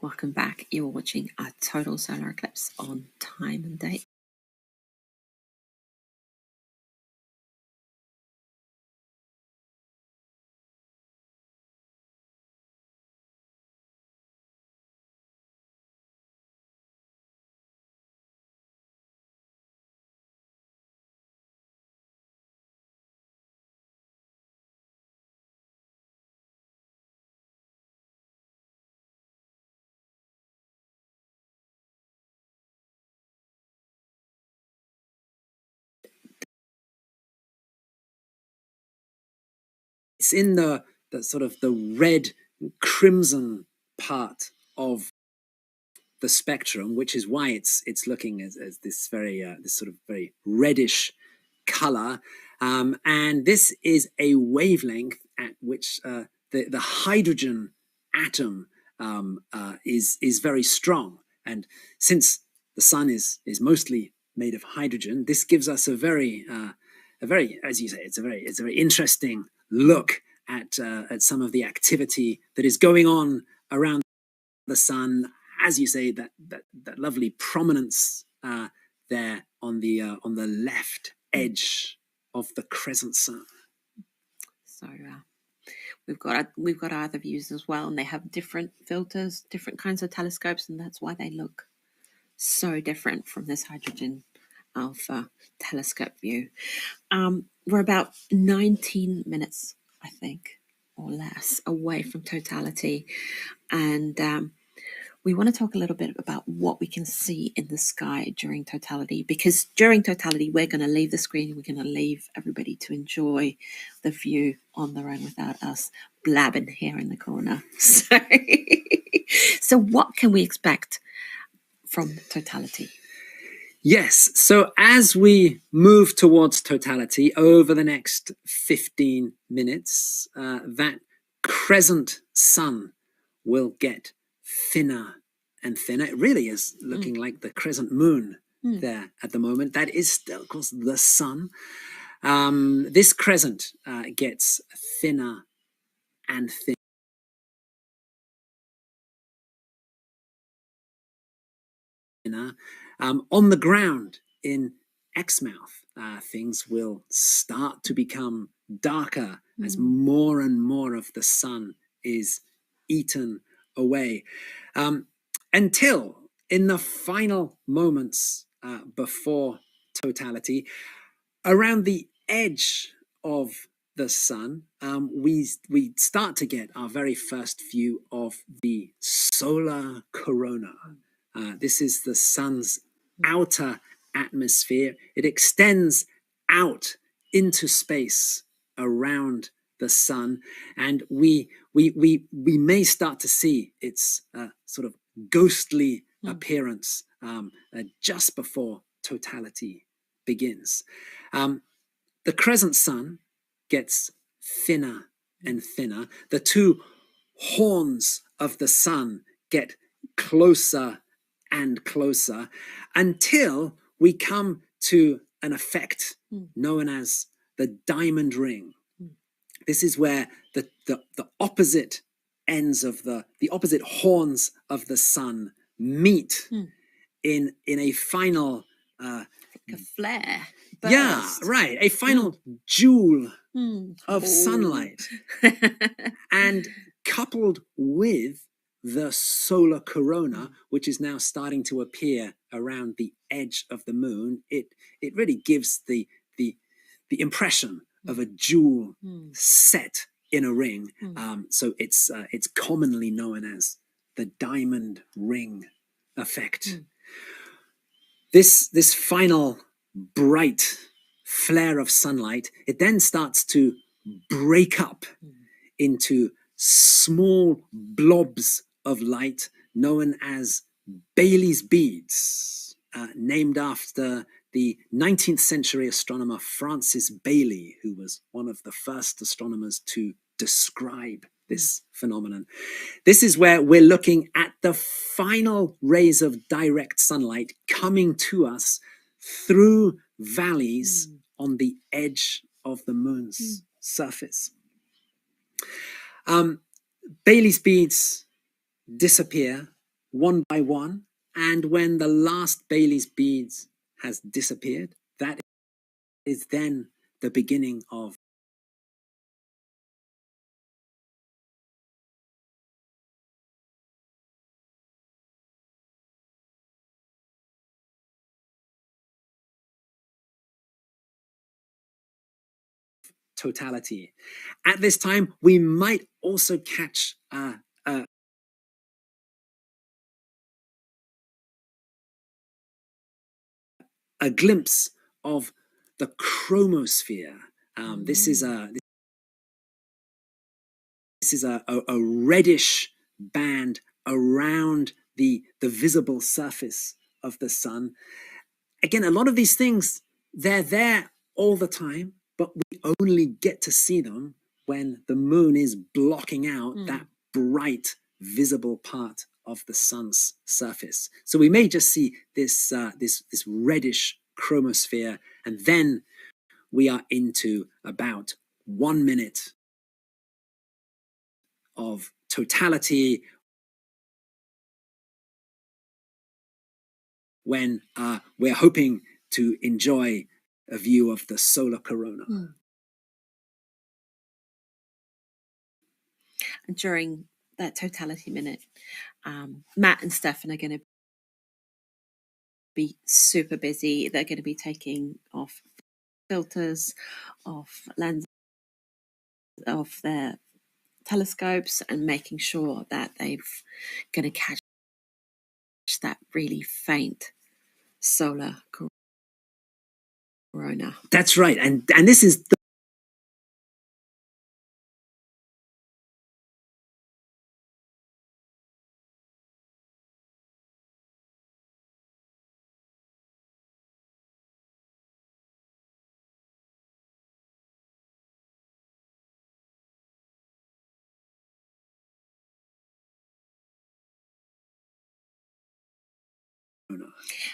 Welcome back. You're watching a total solar eclipse on time and date. It's in the sort of the red crimson part of the spectrum, which is why it's looking as this very this sort of very reddish color, and this is a wavelength at which the hydrogen atom is very strong, and since the sun is mostly made of hydrogen, this gives us a very as you say, it's a very interesting look at some of the activity that is going on around the sun. As you say, that lovely prominence there on the left edge of the crescent sun. So we've got other views as well, and they have different filters, different kinds of telescopes, and that's why they look so different from this hydrogen alpha telescope view. We're about 19 minutes, I think, or less away from totality, and we want to talk a little bit about what we can see in the sky during totality, because during totality, we're going to leave the screen. We're going to leave everybody to enjoy the view on their own without us blabbing here in the corner. So what can we expect from totality? Yes, so as we move towards totality over the next 15 minutes, that crescent sun will get thinner and thinner. It really is looking like the crescent moon there at the moment. That is still, of course, the sun. This crescent gets thinner and thinner. On the ground in Exmouth, things will start to become darker as more and more of the sun is eaten away, until in the final moments before totality, around the edge of the sun, we start to get our very first view of the solar corona. This is the sun's outer atmosphere. It extends out into space around the sun, and we may start to see its sort of ghostly appearance just before totality begins. The crescent sun gets thinner and thinner. The two horns of the sun get closer and closer until we come to an effect known as the diamond ring. This is where the opposite ends of the opposite horns of the sun meet in a final like a flare burst. Yeah, right, a final jewel of sunlight. And coupled with the solar corona, which is now starting to appear around the edge of the moon, it really gives the impression of a jewel set in a ring. So it's commonly known as the diamond ring effect. This final bright flare of sunlight, it then starts to break up into small blobs of light known as Bailey's beads, named after the 19th century astronomer Francis Baily, who was one of the first astronomers to describe this phenomenon. This is where we're looking at the final rays of direct sunlight coming to us through valleys on the edge of the moon's surface. Baily's beads disappear one by one, and when the last Baily's beads has disappeared, that is then the beginning of totality. At this time, we might also catch a glimpse of the chromosphere. This is a reddish band around the visible surface of the sun. Again, a lot of these things, they're there all the time, but we only get to see them when the moon is blocking out that bright, visible part of the sun's surface. So we may just see this reddish chromosphere, and then we are into about 1 minute of totality when we're hoping to enjoy a view of the solar corona. During that totality minute, Matt and Stefan are going to be super busy. They're going to be taking off filters, off lenses, off their telescopes, and making sure that they're going to catch that really faint solar corona. That's right, and this is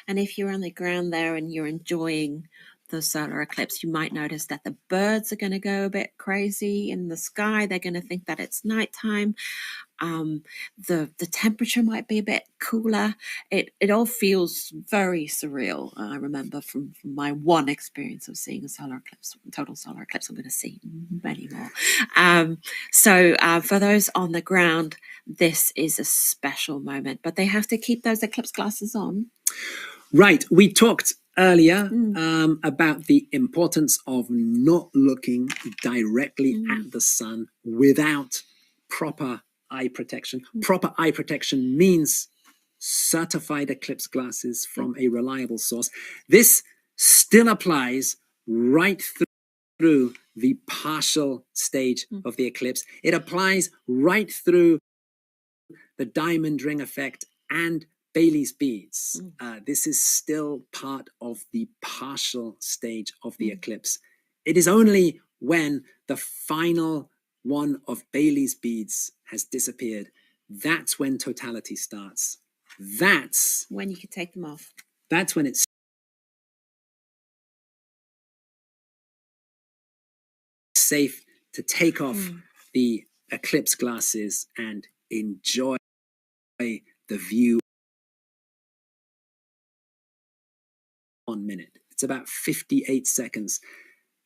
And if you're on the ground there and you're enjoying the solar eclipse, you might notice that the birds are going to go a bit crazy in the sky. They're going to think that it's nighttime. The temperature might be a bit cooler. It all feels very surreal. I remember from my one experience of seeing a solar eclipse, total solar eclipse. I'm going to see many more. So for those on the ground, this is a special moment, but they have to keep those eclipse glasses on. Right. We talked earlier about the importance of not looking directly at the sun without proper eye protection. Proper eye protection means certified eclipse glasses from a reliable source. This still applies right through the partial stage of the eclipse. It applies right through the diamond ring effect and Baily's beads. This is still part of the partial stage of the eclipse. It is only when the final one of Baily's beads has disappeared, that's when totality starts. That's when you can take them off. That's when it's safe to take off the eclipse glasses and enjoy the view. 1 minute. It's about 58 seconds.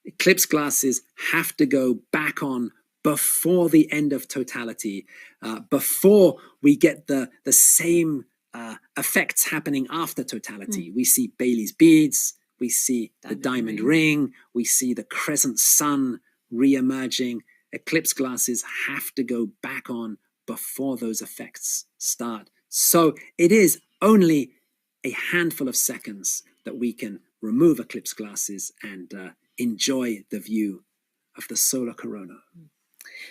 Eclipse glasses have to go back on before the end of totality, before we get the same effects happening after totality. We see Baily's beads, we see the diamond ring, we see the crescent sun re-emerging. Eclipse glasses have to go back on before those effects start. So it is only a handful of seconds that we can remove eclipse glasses and enjoy the view of the solar corona.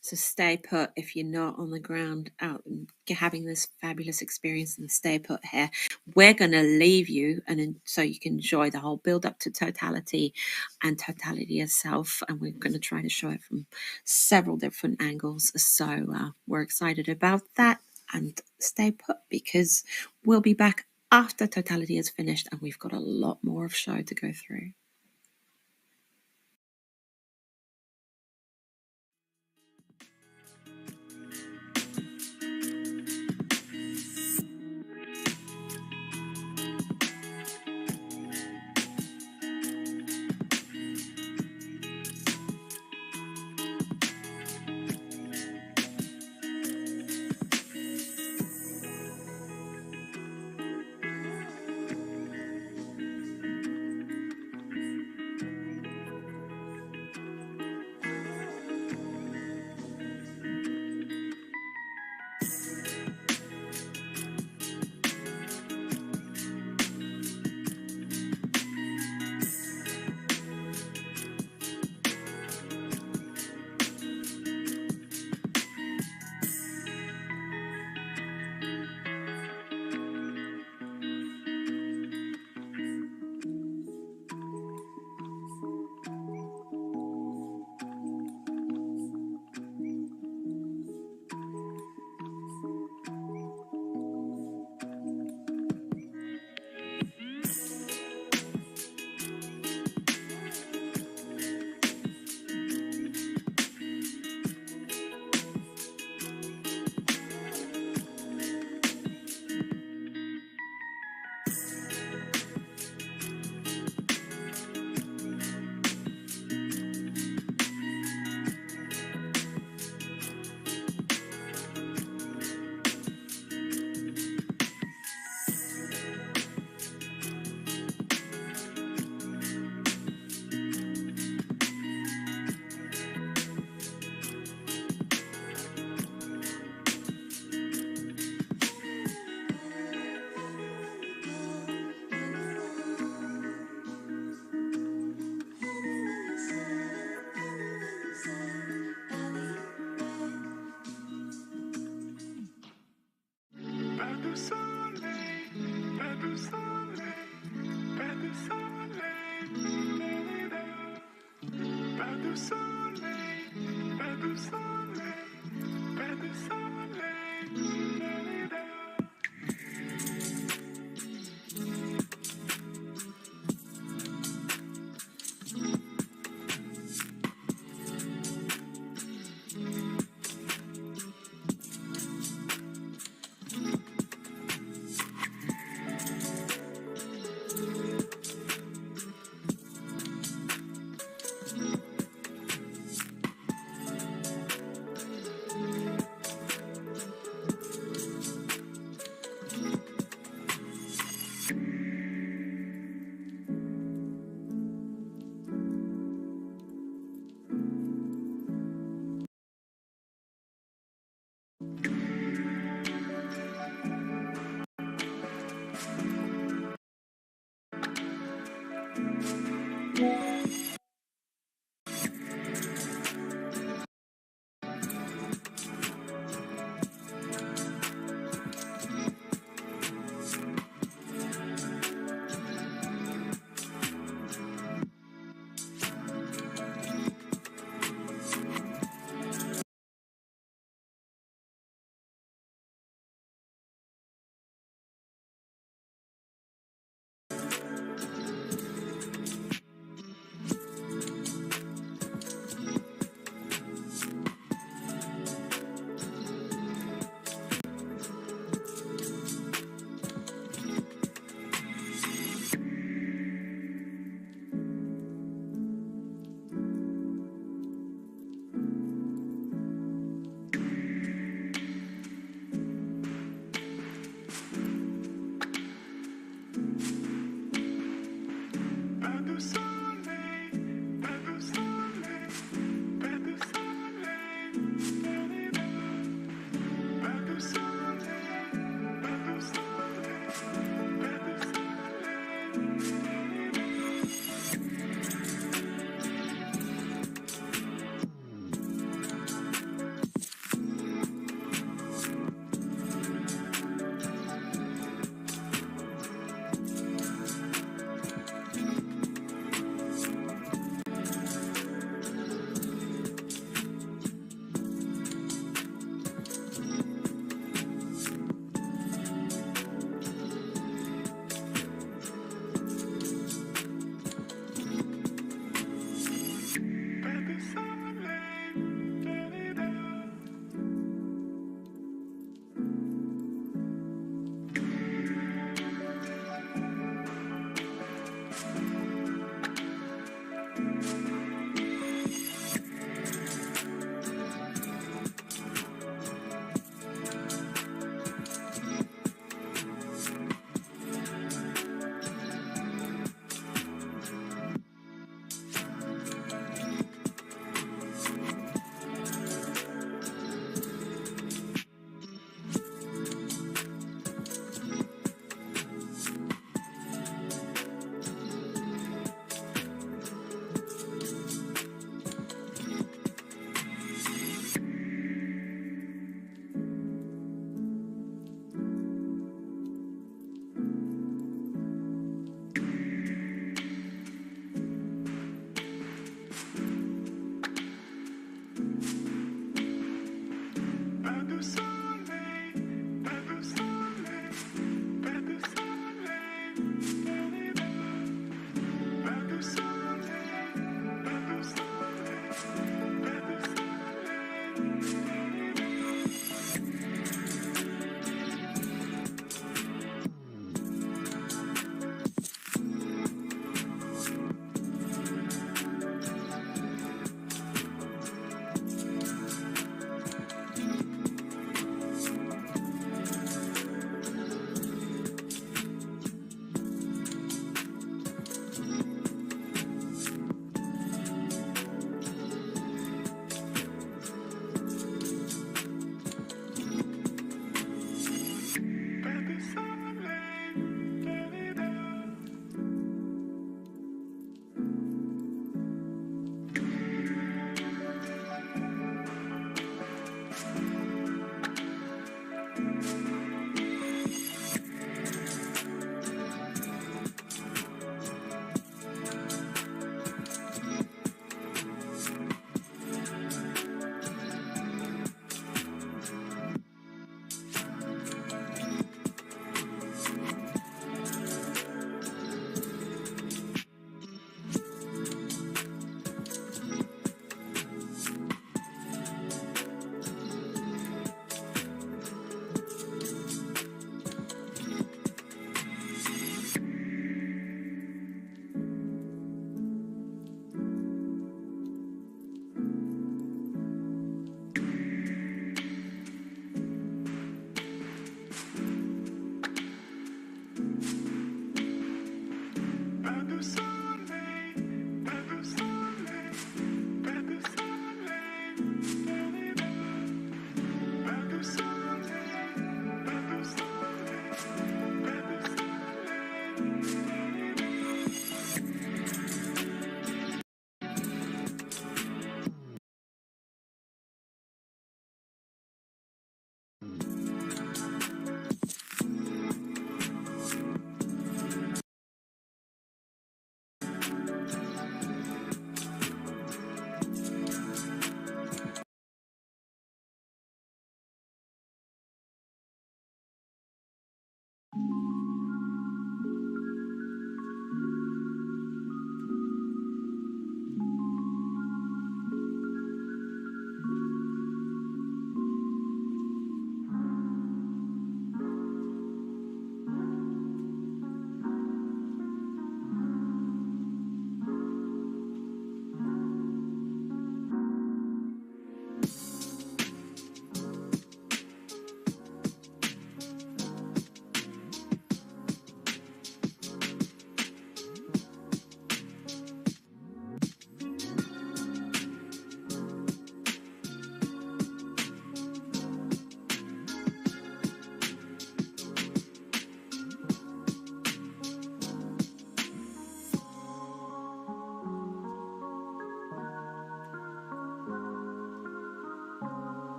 So stay put if you're not on the ground out and having this fabulous experience, and stay put here. We're going to leave you and so you can enjoy the whole build up to totality and totality itself. And we're going to try to show it from several different angles. So we're excited about that, and stay put because we'll be back after totality is finished, and we've got a lot more of show to go through.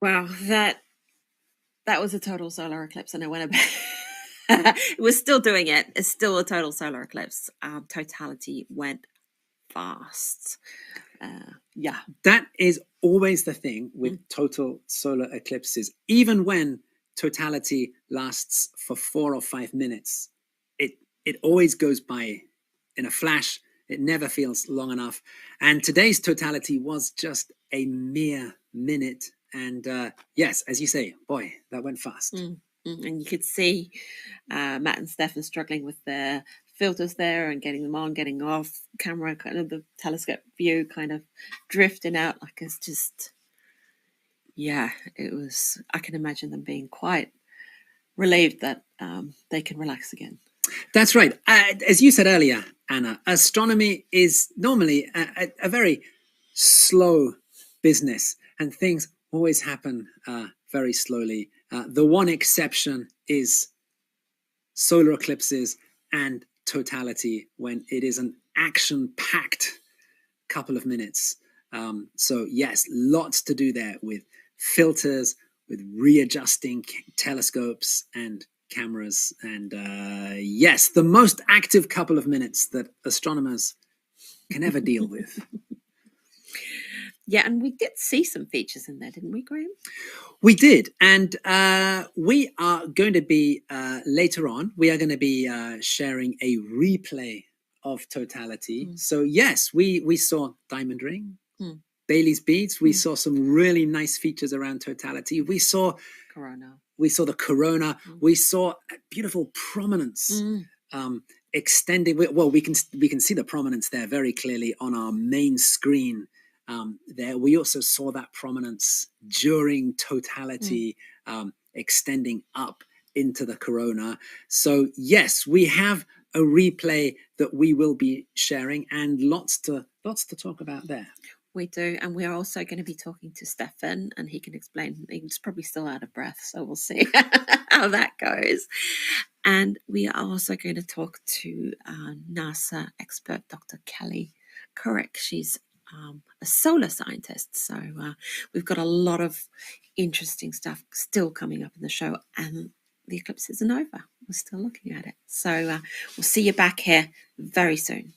Wow, that was a total solar eclipse, and it went about. It was still doing it. It's still a total solar eclipse. Totality went fast. Yeah. That is always the thing with total solar eclipses. Even when totality lasts for 4 or 5 minutes, it always goes by in a flash. It never feels long enough. And today's totality was just a mere minute. And yes, as you say, boy, that went fast. And you could see Matt and Stefan struggling with their filters there and getting them on, getting off camera, kind of the telescope view kind of drifting out. Like it's just, yeah, it was, I can imagine them being quite relieved that they can relax again. That's right. As you said earlier, Anna, astronomy is normally a very slow business, and things always happen very slowly. The one exception is solar eclipses and totality, when it is an action-packed couple of minutes. So yes, lots to do there with filters, with readjusting telescopes and cameras, and yes, the most active couple of minutes that astronomers can ever deal with. Yeah, and we did see some features in there, didn't we, Graham? We did, and we are going to be, later on, we are going to be sharing a replay of totality. So yes, we saw Diamond Ring, Bailey's Beads. We saw some really nice features around totality. We saw Corona. We saw the corona. We saw a beautiful prominence extending. Well, we can see the prominence there very clearly on our main screen. There, we also saw that prominence during totality extending up into the corona. So yes, we have a replay that we will be sharing, and lots to talk about there. We do, and we are also going to be talking to Stefan, and he can explain. He's probably still out of breath, so we'll see how that goes. And we are also going to talk to NASA expert Dr. Kelly Corrick. She's a solar scientist, so we've got a lot of interesting stuff still coming up in the show, and the eclipse isn't over. We're still looking at it. So we'll see you back here very soon.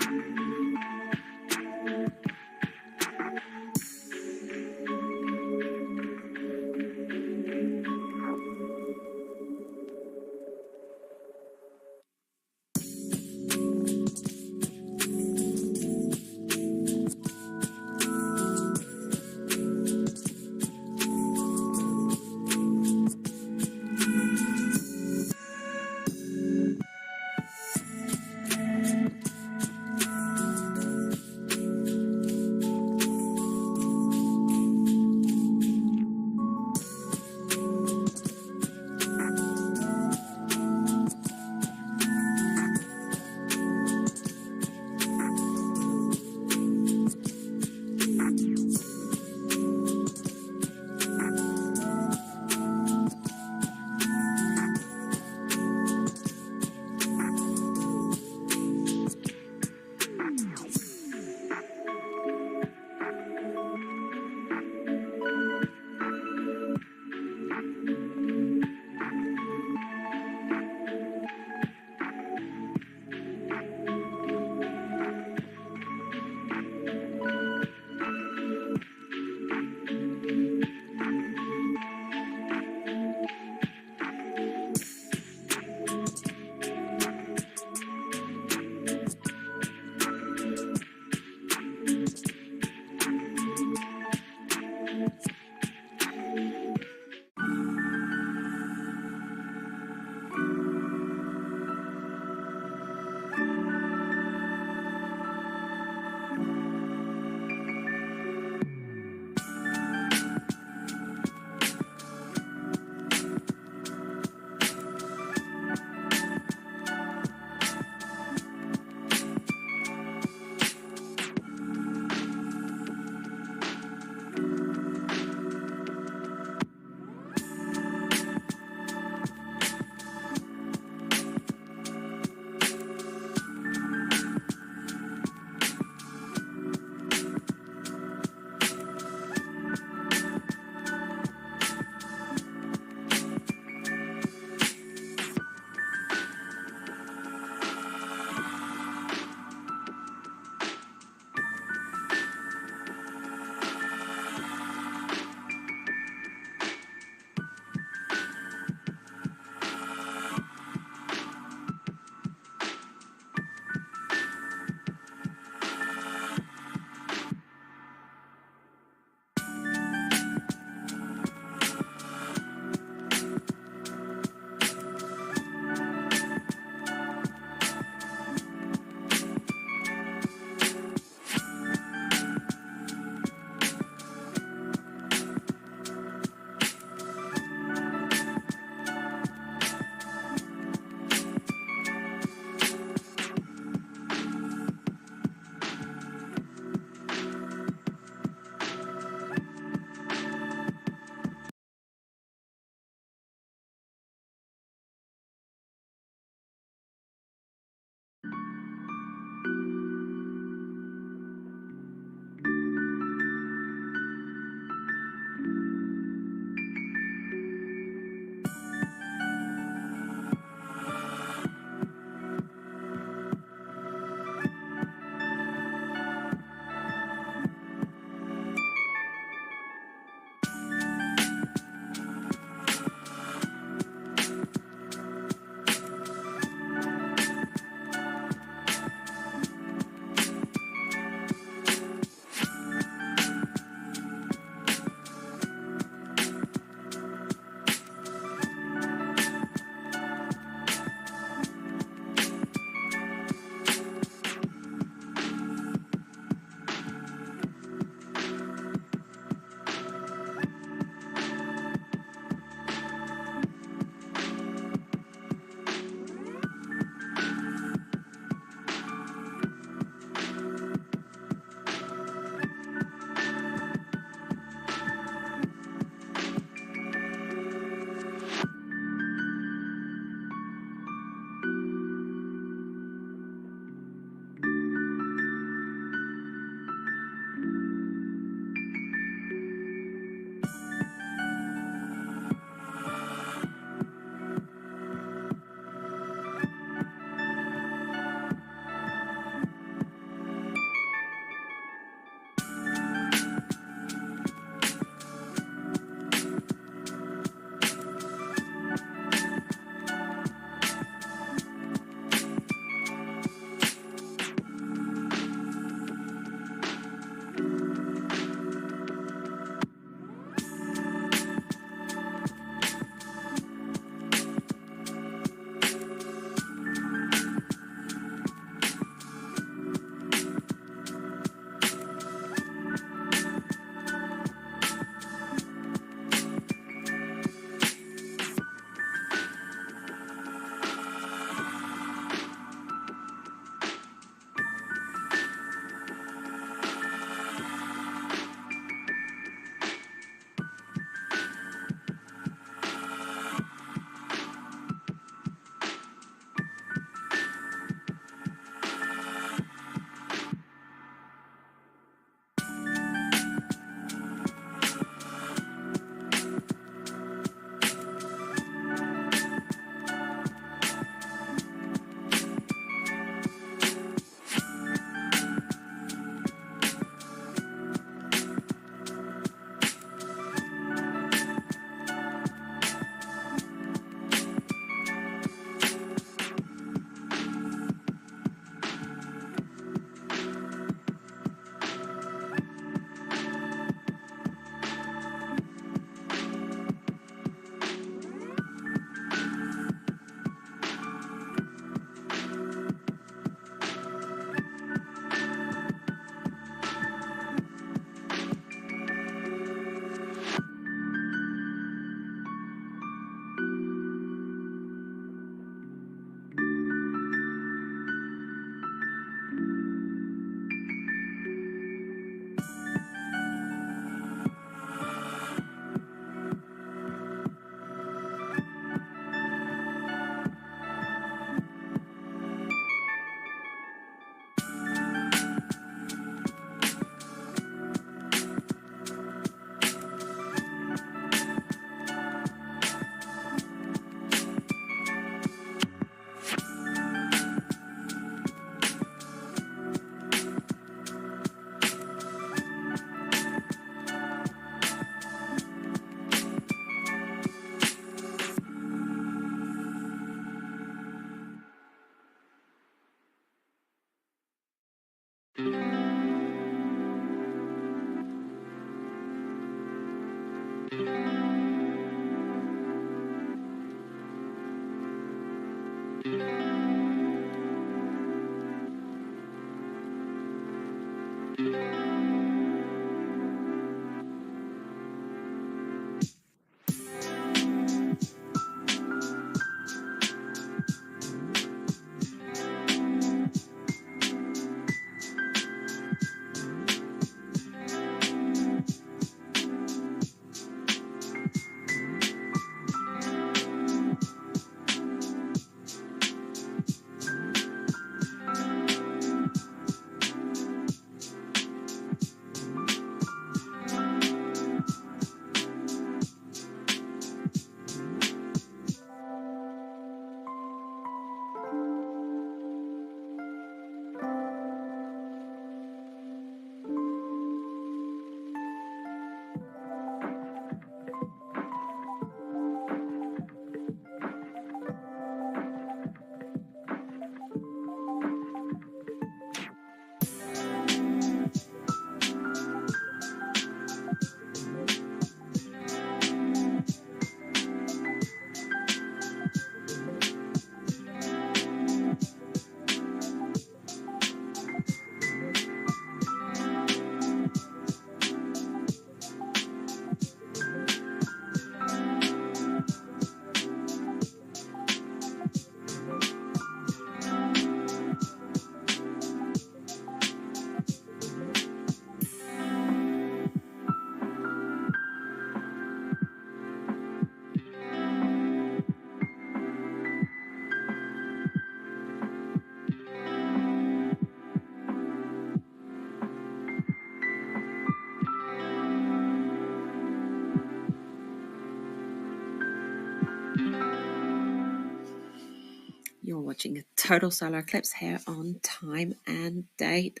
You're watching a total solar eclipse here on Time and Date,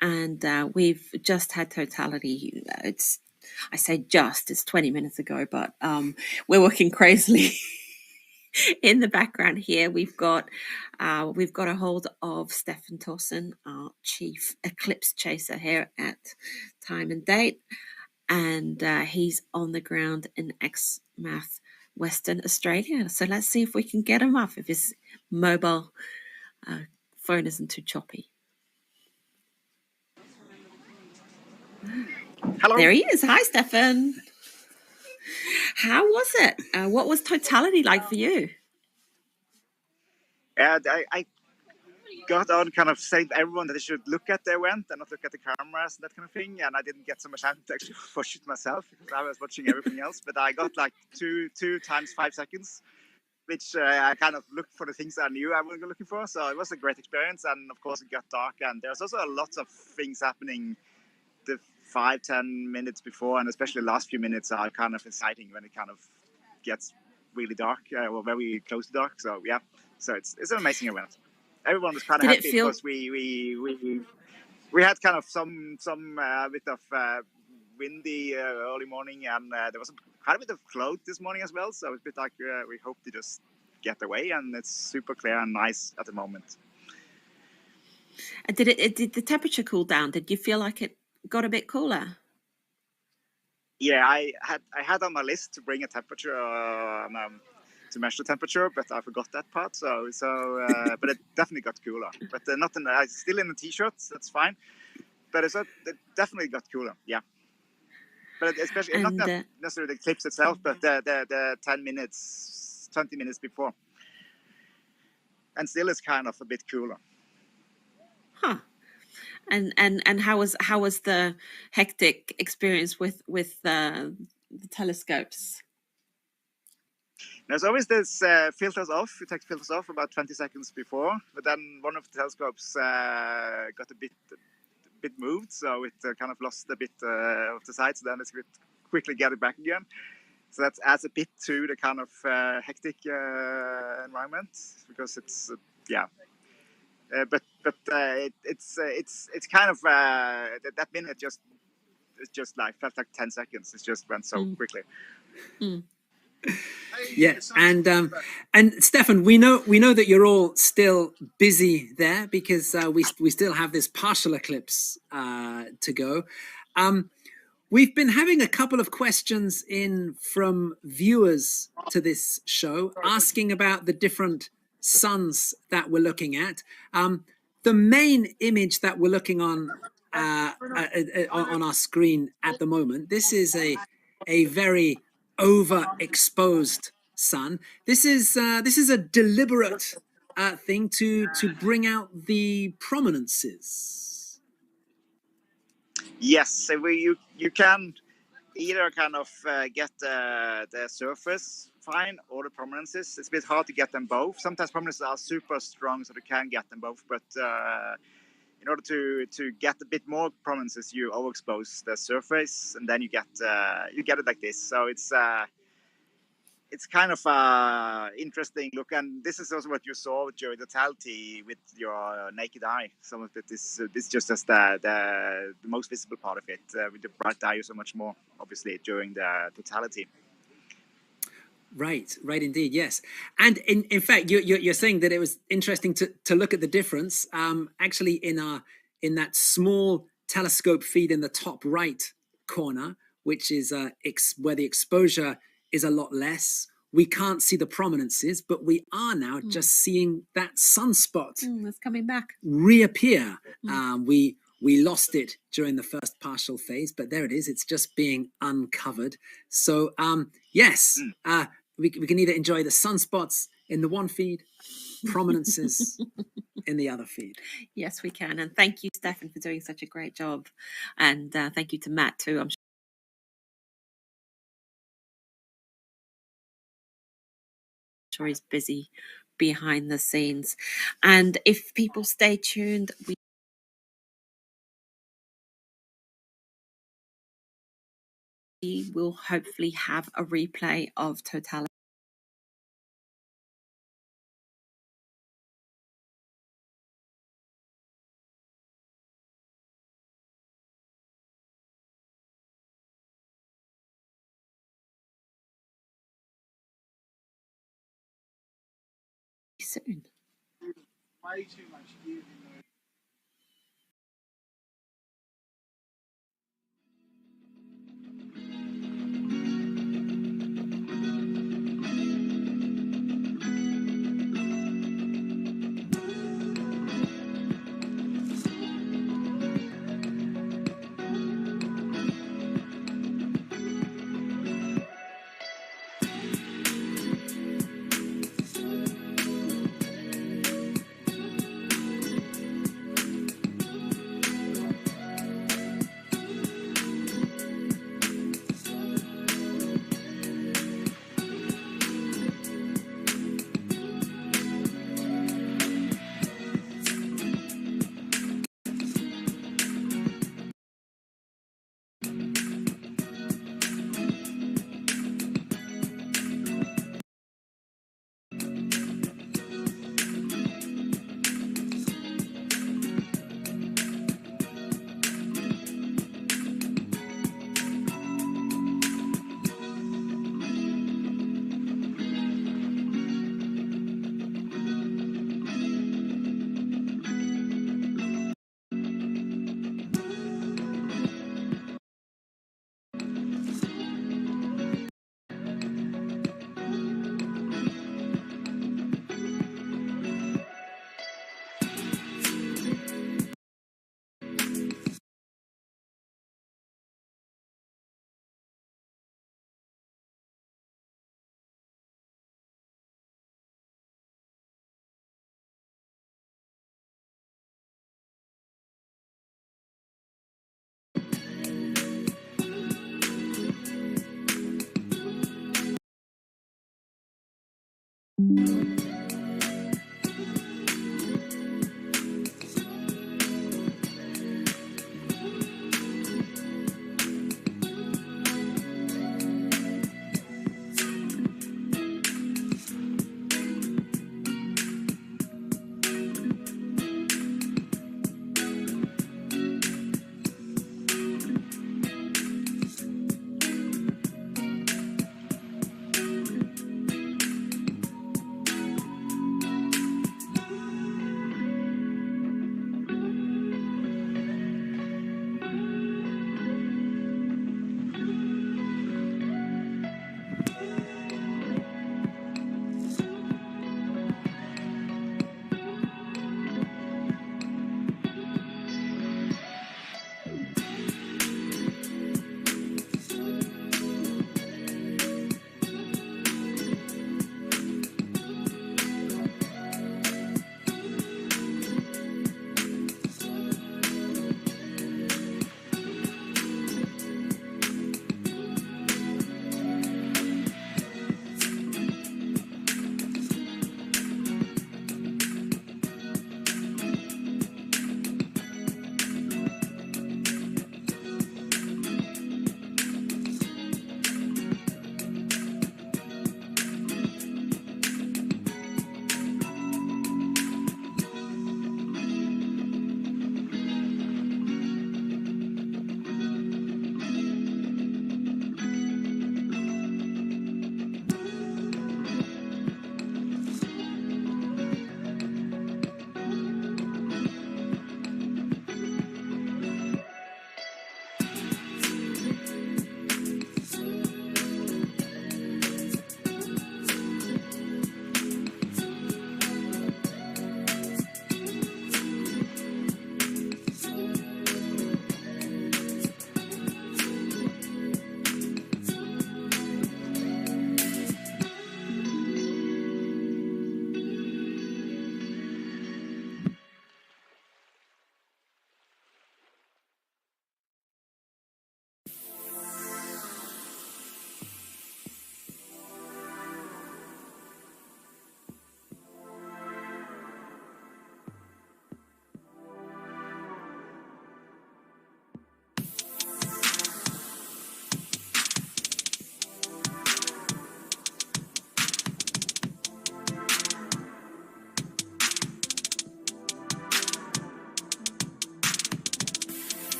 and we've just had totality. I say just, it's 20 minutes ago, but we're working crazily. In the background here, we've got a hold of Stefan Torsen, our chief eclipse chaser here at Time and Date, and he's on the ground in Exmouth, Western Australia. So let's see if we can get him up if his mobile phone isn't too choppy. Hello. There he is. Hi, Stefan. How was it? What was totality like for you? I got on kind of saying to everyone that they should look at the event and not look at the cameras and that kind of thing. And I didn't get so much time to actually watch it myself because I was watching everything else. But I got like two times 5 seconds, which I kind of looked for the things I knew I was looking for. So it was a great experience. And of course, it got dark. And there's also a lot of things happening the 5-10 minutes before. And especially the last few minutes are kind of exciting when it kind of gets really dark or very close to dark. So yeah, so it's an amazing event. Everyone was kind of happy because we had kind of some bit of windy early morning, and there was quite a bit of cloud this morning as well. So it's a bit like we hope to just get away, and it's super clear and nice at the moment. And did the temperature cool down? Did you feel like it got a bit cooler? Yeah, I had on my list to bring a temperature to measure temperature, but I forgot that part. So but it definitely got cooler. But not still in the t-shirt. That's fine. But it definitely got cooler. Yeah. But especially not necessarily the eclipse itself, but the 10 minutes, 20 minutes before, and still it's kind of a bit cooler. Huh. And how was the hectic experience with the telescopes? There's always this filters off. You take filters off about 20 seconds before, but then one of the telescopes got a bit moved, so it kind of lost a bit of the sides. Then it's quickly get it back again. So that adds a bit to the kind of hectic environment because it's but it's kind of that minute just like felt like 10 seconds. It just went so quickly. Yeah, and Stefan, we know that you're all still busy there because we still have this partial eclipse to go. We've been having a couple of questions in from viewers to this show asking about the different suns that we're looking at. The main image that we're looking on our screen at the moment, this is a very overexposed sun. This is a deliberate thing to bring out the prominences. Yes, so you can either kind of get the surface fine or the prominences. It's a bit hard to get them both. Sometimes prominences are super strong, so you can get them both. But in order to get a bit more prominences, you overexpose the surface, and then you get it like this. So it's kind of interesting look, and this is also what you saw during the totality with your naked eye. Some of it is just as the most visible part of it. With the bright eye, you saw much more, obviously, during the totality. Right, indeed, yes. And in fact, you're saying that it was interesting to look at the difference. Actually, in that small telescope feed in the top right corner, which is where the exposure is a lot less, we can't see the prominences, but we are now just seeing that sunspot It's coming back. reappear. We lost it during the first partial phase, but there it is. It's just being uncovered. So yes, we can either enjoy the sunspots in the one feed, prominences in the other feed. Yes, we can. And thank you, Stefan, for doing such a great job. And thank you to Matt, too. I'm sure he's busy behind the scenes. And if people stay tuned, we will hopefully have a replay of totality soon. Way too much using those.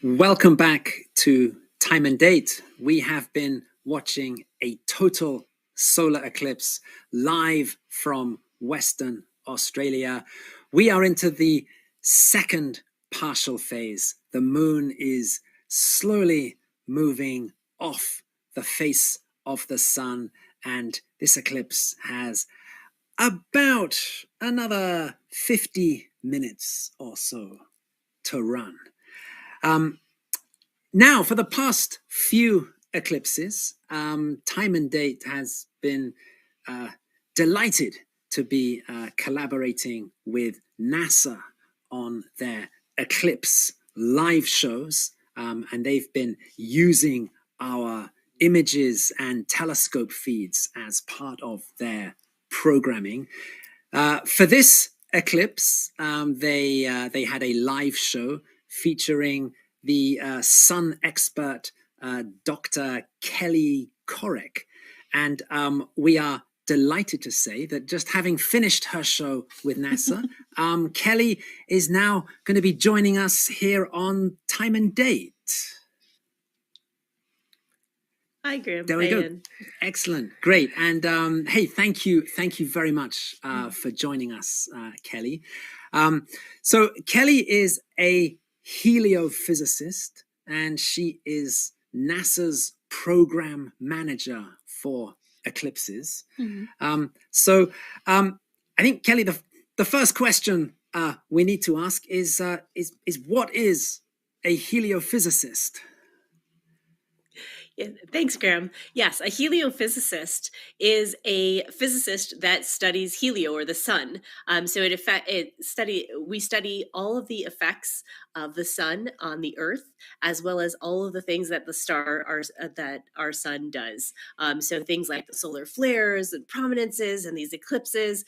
Welcome back to Time and Date. We have been watching a total solar eclipse live from Western Australia. We are into the second partial phase. The moon is slowly moving off the face of the sun, and this eclipse has about another 50 minutes or so to run. Now, for the past few eclipses, Time and Date has been delighted to be collaborating with NASA on their eclipse live shows, and they've been using our images and telescope feeds as part of their programming. For this eclipse, they had a live show featuring the sun expert, Dr. Kelly Korek. And we are delighted to say that just having finished her show with NASA, Kelly is now going to be joining us here on Time and Date. Hi, Graham. There we Hi, go. Ian. Excellent. Great. And hey, thank you very much for joining us, Kelly. So Kelly is a heliophysicist, and she is NASA's program manager for eclipses. So I think, Kelly, the first question we need to ask is what is a heliophysicist? Yeah, thanks, Graham. Yes, a heliophysicist is a physicist that studies helio, or the sun. So we study all of the effects of the sun on the Earth, as well as all of the things that that our sun does. So things like the solar flares and prominences and these eclipses,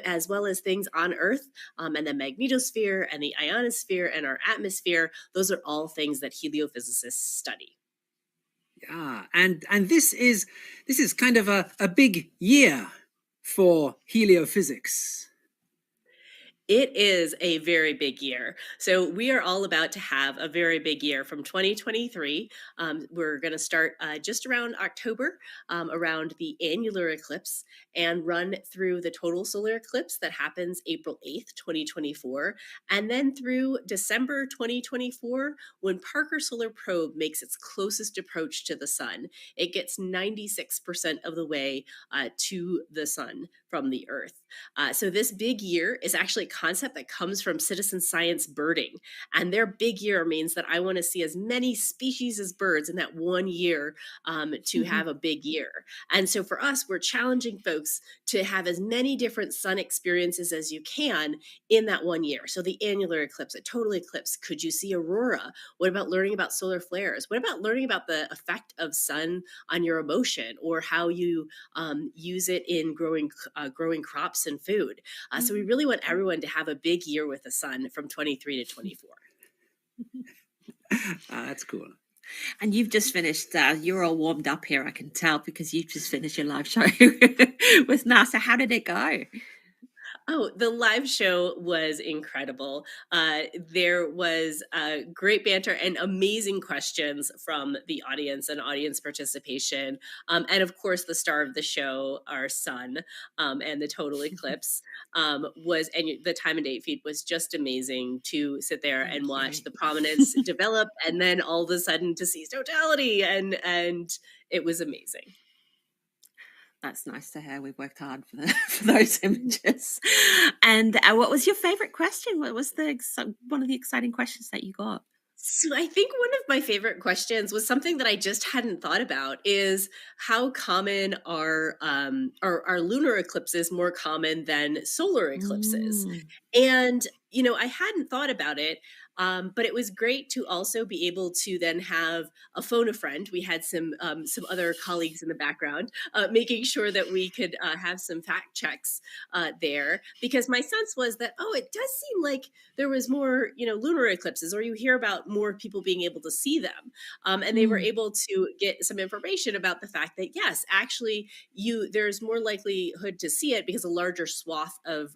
as well as things on Earth, and the magnetosphere and the ionosphere and our atmosphere. Those are all things that heliophysicists study. Yeah, and this is kind of a big year for heliophysics. It is a very big year. So we are all about to have a very big year from 2023. We're going to start just around October, around the annular eclipse, and run through the total solar eclipse that happens April 8th, 2024, and then through December 2024, when Parker Solar Probe makes its closest approach to the sun. It gets 96% of the way to the sun from the Earth. So this big year is actually a concept that comes from citizen science birding. And their big year means that I want to see as many species as birds in that 1 year to have a big year. And so for us, we're challenging folks to have as many different sun experiences as you can in that 1 year. So the annular eclipse, a total eclipse, could you see aurora? What about learning about solar flares? What about learning about the effect of sun on your emotion, or how you use it in growing crops and food? So we really want everyone to have a big year with the sun from 23 to 24. That's cool. And you've just finished, you're all warmed up here, I can tell, because you've just finished your live show with NASA. How did it go? Oh, the live show was incredible. There was great banter and amazing questions from the audience and audience participation. And of course, the star of the show, our sun, and the total eclipse and the time and date feed was just amazing to sit there and watch the prominence develop, and then all of a sudden to see totality, and it was amazing. That's nice to hear. We've worked hard for those images. And what was your favorite question? What was one of the exciting questions that you got? So I think one of my favorite questions was something that I just hadn't thought about, is how common are lunar eclipses more common than solar eclipses? And, I hadn't thought about it. But it was great to also be able to then have a phone a friend. We had some other colleagues in the background making sure that we could have some fact checks there, because my sense was that, it does seem like there was more, lunar eclipses, or you hear about more people being able to see them. And they were able to get some information about the fact that, yes, actually there's more likelihood to see it because a larger swath of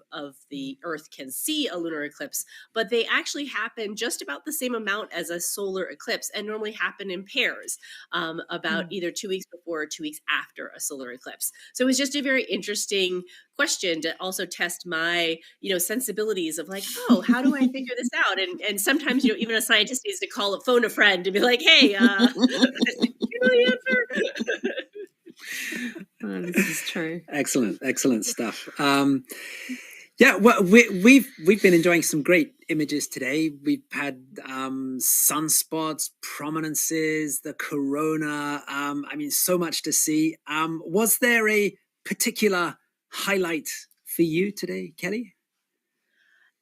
the Earth can see a lunar eclipse, but they actually happen happen just about the same amount as a solar eclipse and normally happen in pairs about either 2 weeks before or 2 weeks after a solar eclipse. So it was just a very interesting question to also test my, sensibilities of like, oh, how do I figure this out? And sometimes, even a scientist needs to phone a friend to be like, hey, you know the answer? Oh, this is true. Excellent stuff. Yeah, well, we've been enjoying some great images today. We've had sunspots, prominences, the corona. So much to see. Was there a particular highlight for you today, Kelly?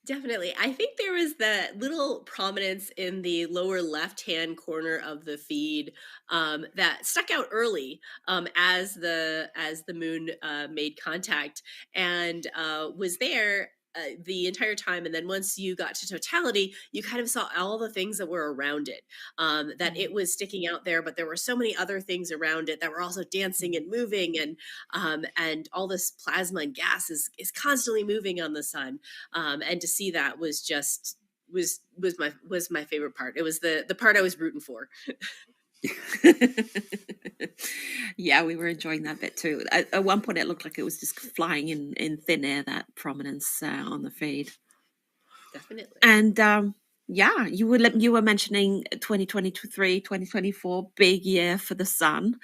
Definitely. I think there was that little prominence in the lower left-hand corner of the feed that stuck out early as the moon made contact and was there the entire time. And then once you got to totality, you kind of saw all the things that were around it, that it was sticking out there, but there were so many other things around it that were also dancing and moving, and all this plasma and gas is constantly moving on the sun. And to see that was just was my favorite part. It was the part I was rooting for. Yeah, we were enjoying that bit too. At one point, it looked like it was just flying in thin air, that prominence on the feed. Definitely. And yeah, you were mentioning 2023, 2024, big year for the sun.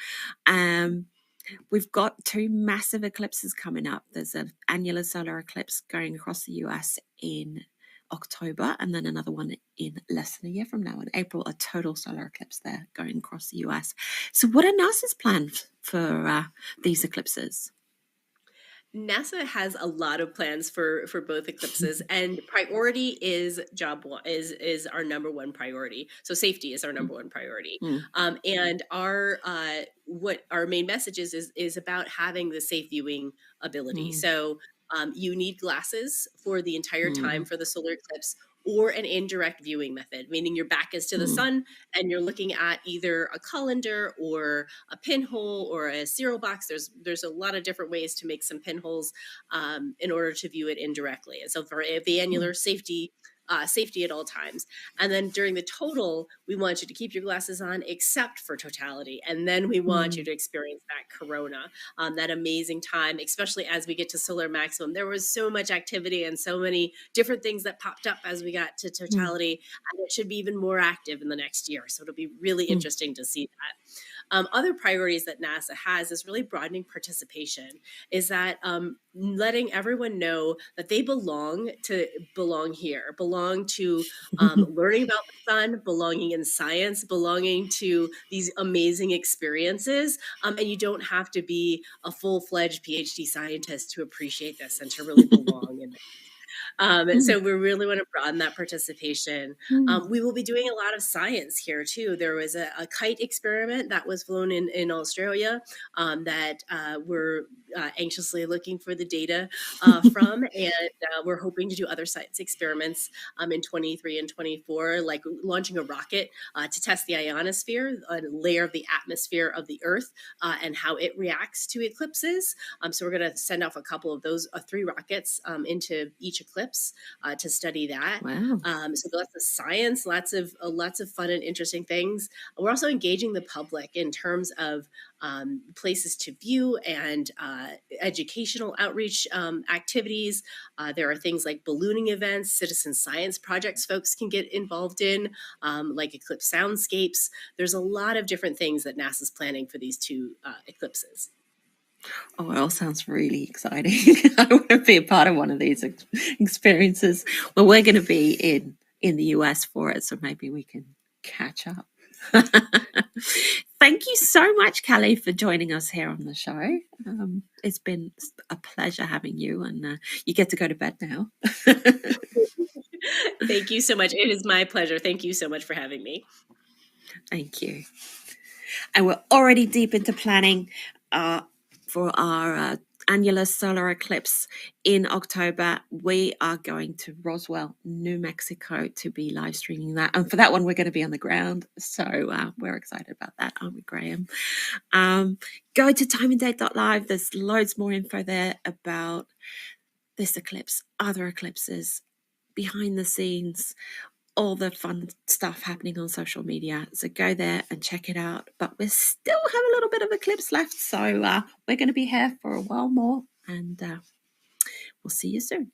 We've got 2 massive eclipses coming up. There's an annular solar eclipse going across the US in October, and then another one in less than a year from now in April, a total solar eclipse there going across the US. So what are NASA's plans for these eclipses? NASA has a lot of plans for both eclipses, and priority is is our number one priority. So safety is our number one priority. And our what our main message is about having the safe viewing ability. So you need glasses for the entire time for the solar eclipse, or an indirect viewing method, meaning your back is to the sun and you're looking at either a colander or a pinhole or a serial box. There's a lot of different ways to make some pinholes in order to view it indirectly. And so for the annular safety at all times. And then during the total, we want you to keep your glasses on except for totality. And then we want you to experience that corona, that amazing time, especially as we get to solar maximum. There was so much activity and so many different things that popped up as we got to totality. And it should be even more active in the next year. So it'll be really interesting to see that. Other priorities that NASA has is really broadening participation, is that letting everyone know that they belong here, belong to learning about the sun, belonging in science, belonging to these amazing experiences. And you don't have to be a full-fledged PhD scientist to appreciate this and to really belong in it. So we really want to broaden that participation. We will be doing a lot of science here too. There was a kite experiment that was flown in Australia that we're anxiously looking for the data from, and we're hoping to do other science experiments in 23 and 24, like launching a rocket to test the ionosphere, a layer of the atmosphere of the Earth, and how it reacts to eclipses. So we're going to send off a couple of those 3 rockets into each eclipse to study that. Wow. So lots of science, lots of fun and interesting things. We're also engaging the public in terms of places to view and educational outreach activities. There are things like ballooning events, citizen science projects folks can get involved in, like eclipse soundscapes. There's a lot of different things that NASA's planning for these 2 eclipses. Oh, it all sounds really exciting. I want to be a part of one of these experiences. Well, we're going to be in the US for it, so maybe we can catch up. Thank you so much, Kelly, for joining us here on the show. It's been a pleasure having you, and you get to go to bed now. Thank you so much. It is my pleasure. Thank you so much for having me. Thank you. And we're already deep into planning for our annular solar eclipse in October. We are going to Roswell, New Mexico to be live streaming that. And for that one, we're going to be on the ground. So we're excited about that, aren't we, Graham? Go to timeanddate.live. There's loads more info there about this eclipse, other eclipses, behind the scenes, all the fun stuff happening on social media. So go there and check it out. But we still have a little bit of Eclipse left. So we're going to be here for a while more. And we'll see you soon.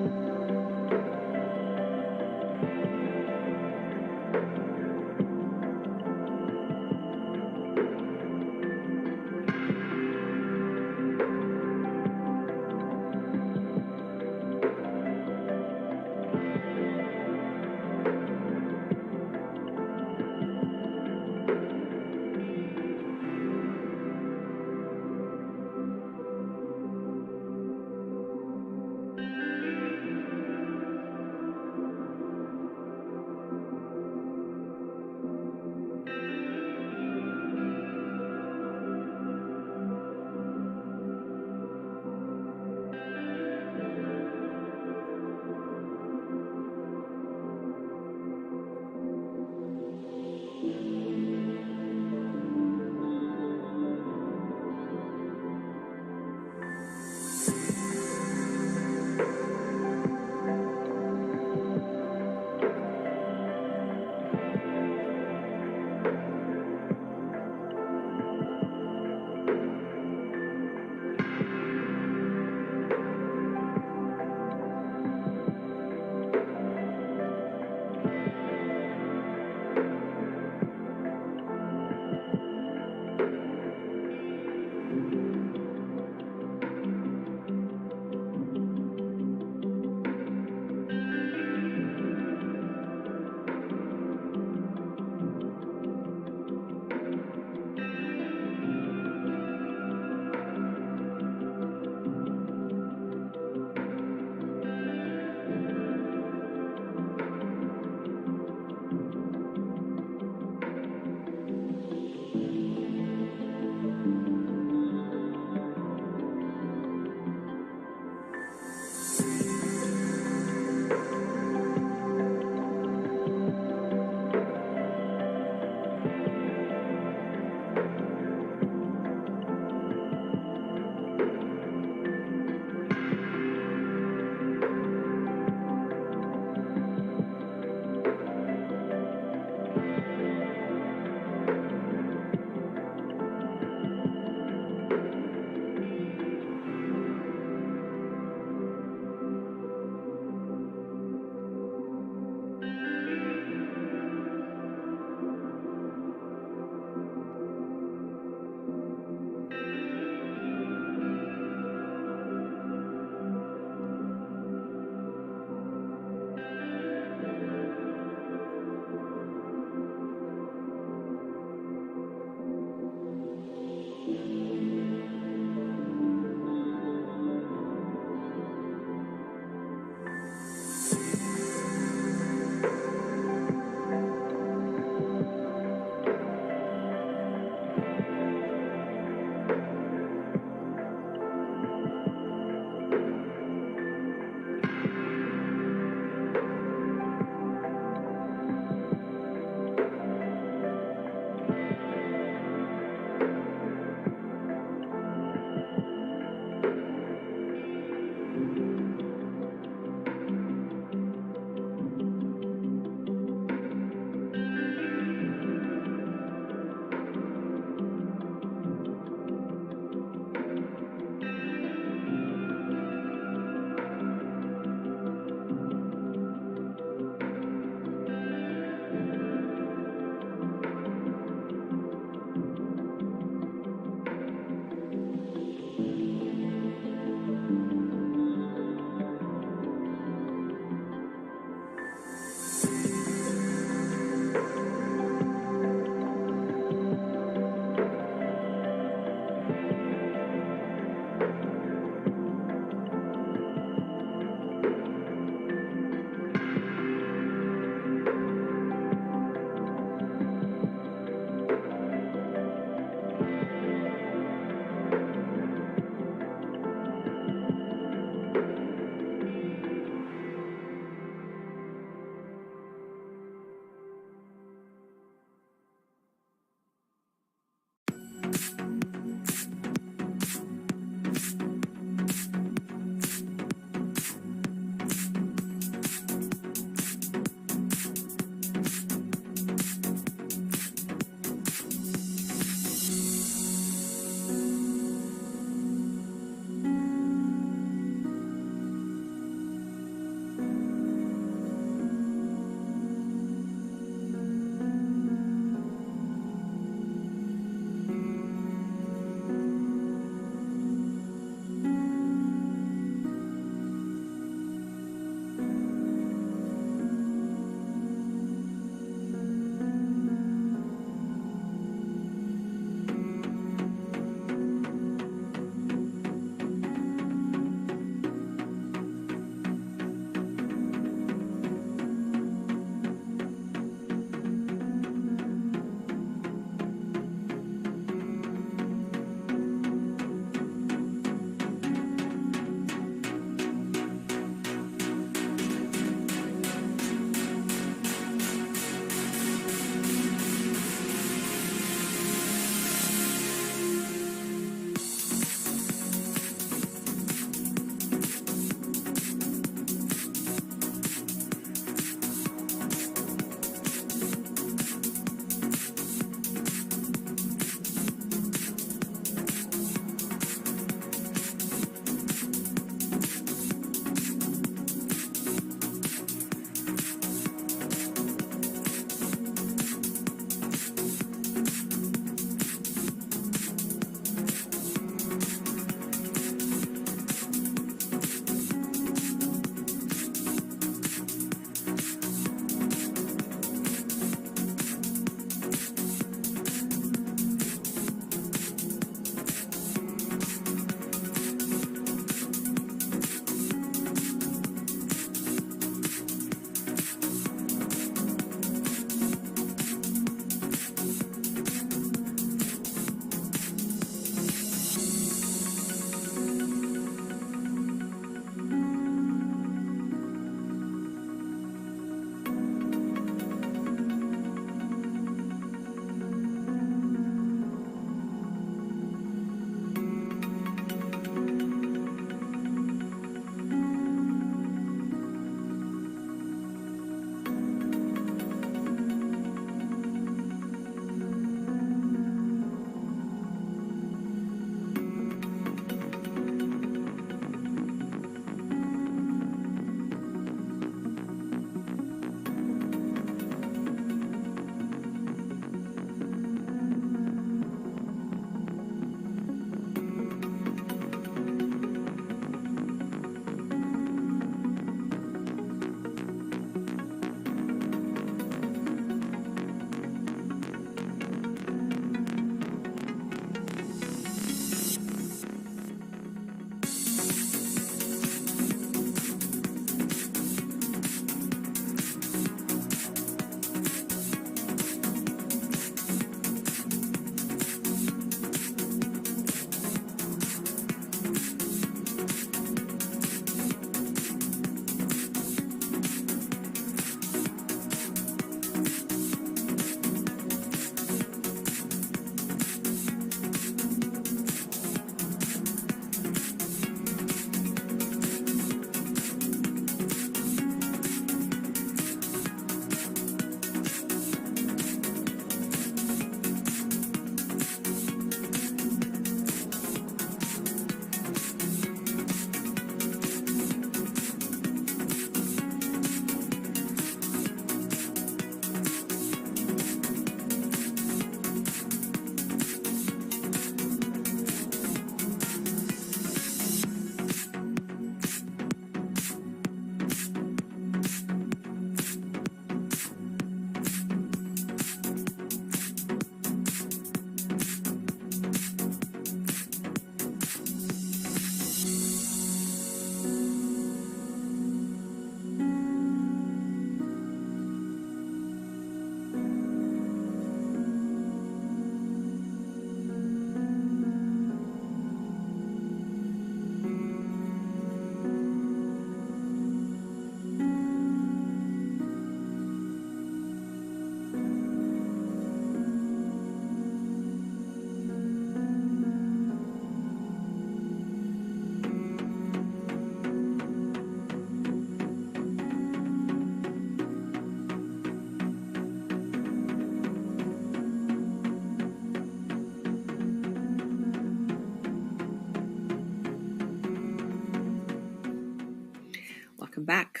Welcome back.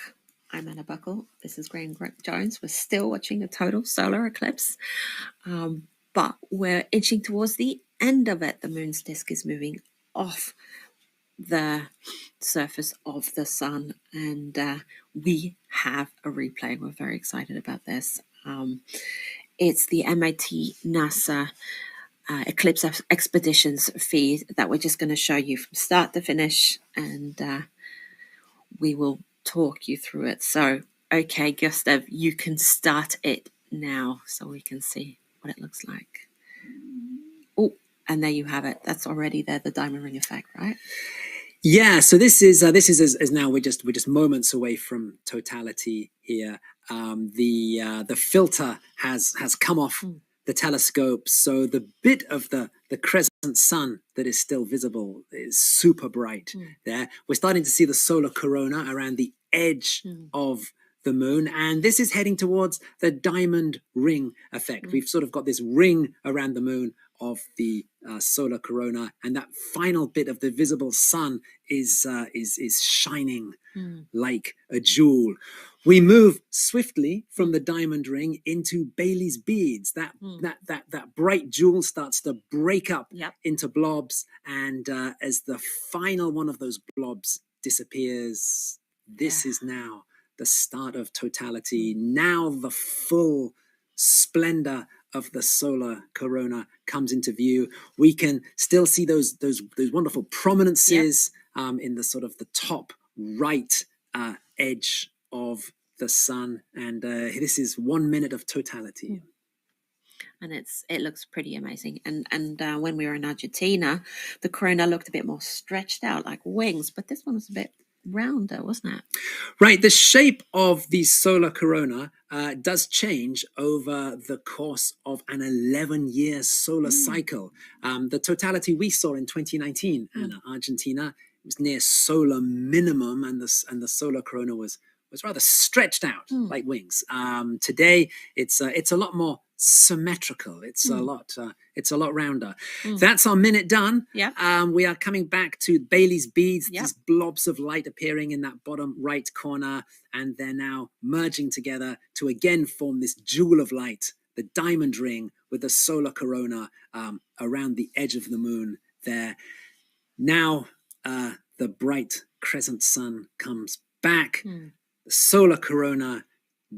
I'm Anna Buckle. This is Graham Jones. We're still watching a total solar eclipse, but we're inching towards the end of it. The moon's disk is moving off the surface of the sun, and we have a replay. We're very excited about this. It's the MIT NASA Eclipse Expeditions feed that we're just going to show you from start to finish, and we will talk you through it. So, okay, Gustav, you can start it now so we can see what it looks like. Oh, and there you have it. That's already there, the diamond ring effect, right? Yeah, so this is as now we're just moments away from totality here. The filter has come off the telescope, so the bit of the crescent sun that is still visible is super bright there. We're starting to see the solar corona around the edge of the moon, and this is heading towards the diamond ring effect. We've sort of got this ring around the moon of the solar corona, and that final bit of the visible sun is shining like a jewel. We move swiftly from the diamond ring into Bailey's beads. That bright jewel starts to break up into blobs, and as the final one of those blobs disappears, this is now the start of totality. Now the full splendor of the solar corona comes into view. We can still see those wonderful prominences in the sort of the top right edge of the sun, and this is 1 minute of totality. And it looks pretty amazing. And when we were in Argentina, the corona looked a bit more stretched out, like wings, but this one was a bit rounder, wasn't it? Right. The shape of the solar corona does change over the course of an 11-year solar cycle. The totality we saw in 2019 in Argentina was near solar minimum, and the solar corona was rather stretched out like wings. Today, it's a lot more symmetrical. It's a lot rounder. That's our minute done. We are coming back to Bailey's beads, these blobs of light appearing in that bottom right corner, and they're now merging together to again form this jewel of light, the diamond ring with the solar corona around the edge of the moon there. Now the bright crescent sun comes back. The solar corona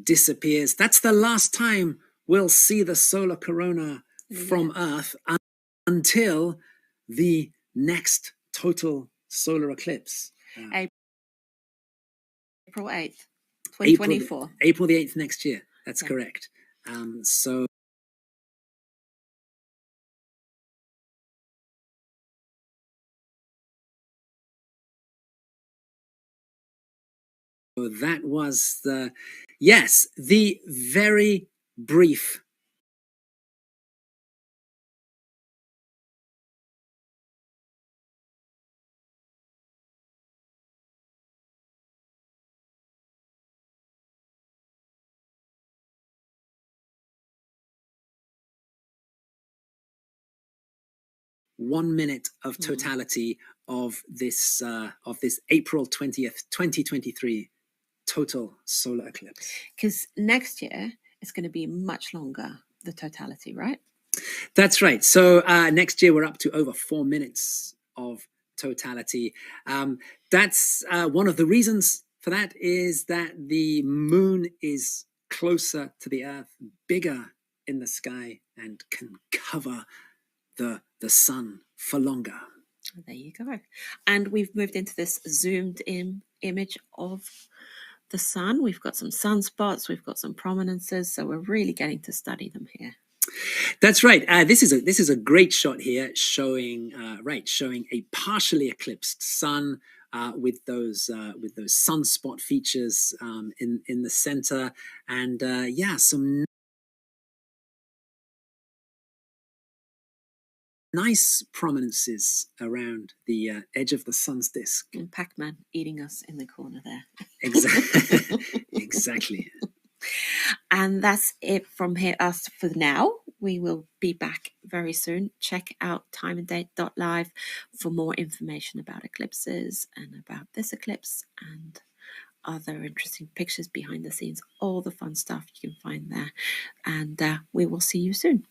disappears. That's the last time we'll see the solar corona from Earth until the next total solar eclipse. April 8th, 2024. April the 8th next year. That's correct. So that was the very brief one minute of totality of this April 20th, 2023 total solar eclipse. Because next year it's going to be much longer, the totality, right? That's right. So next year we're up to over 4 minutes of totality. That's one of the reasons for that is that the moon is closer to the Earth, bigger in the sky, and can cover the sun for longer. There you go. And we've moved into this zoomed in image of the sun. We've got some sunspots, we've got some prominences, so we're really getting to study them here. That's right. This is a great shot here, showing a partially eclipsed sun with those sunspot features in the center, and some nice prominences around the edge of the sun's disk. And Pac-Man eating us in the corner there. Exactly. And that's it from us for now. We will be back very soon. Check out timeanddate.live for more information about eclipses and about this eclipse and other interesting pictures behind the scenes, all the fun stuff you can find there. And we will see you soon.